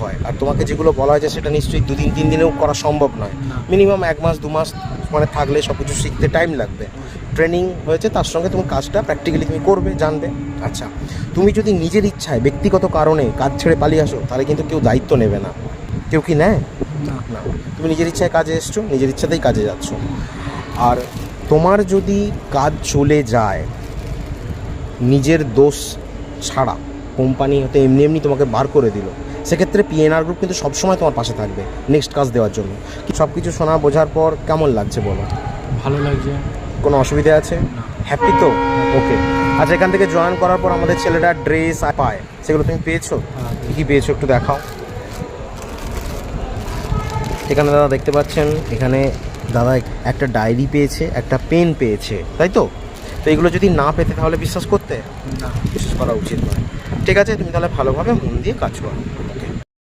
হয়, আর তোমাকে যেগুলো বলা হয়েছে সেটা নিশ্চয়ই 2-3 দিনেও করা সম্ভব নয়। মিনিমাম 1 মাস 2 মাস মানে থাকলে সব কিছু শিখতে টাইম লাগবে। ট্রেনিং হয়েছে, তার সঙ্গে তুমি কাজটা প্র্যাকটিক্যালি তুমি করবে, জানবে। আচ্ছা, তুমি যদি নিজের ইচ্ছায় ব্যক্তিগত কারণে কাজ ছেড়ে পালিয়ে আসো, তাহলে কিন্তু কেউ দায়িত্ব নেবে না। কেউ কি নেয়? না। তুমি নিজের ইচ্ছায় কাজে এসছো, নিজের ইচ্ছাতেই কাজে যাচ্ছ। আর তোমার যদি কাজ চলে যায় নিজের দোষ ছাড়া, কোম্পানি হয়তো এমনি এমনি তোমাকে বার করে দিল, সেক্ষেত্রে পিএনআর গ্রুপ কিন্তু সবসময় তোমার পাশে থাকবে নেক্সট কাজ দেওয়ার জন্য। সব কিছু শোনা বোঝার পর কেমন লাগছে বলো? ভালো লাগছে। কোনো অসুবিধা আছে? হ্যাপি তো? ওকে। আচ্ছা, এখান থেকে জয়েন করার পর আমাদের ছেলেরা ড্রেস পায়, সেগুলো তুমি পেয়েছো? কী কী পেয়েছো একটু দেখাও। এখানে দাদা দেখতে পাচ্ছেন, এখানে দাদা একটা ডায়েরি পেয়েছে, একটা পেন পেয়েছে, তাই তো? তো এগুলো যদি না পেতে তাহলে বিশ্বাস করতে? না। বিশ্বাস করা উচিত নয়। ঠিক আছে, তুমি তাহলে ভালোভাবে মন দিয়ে কাজ করো।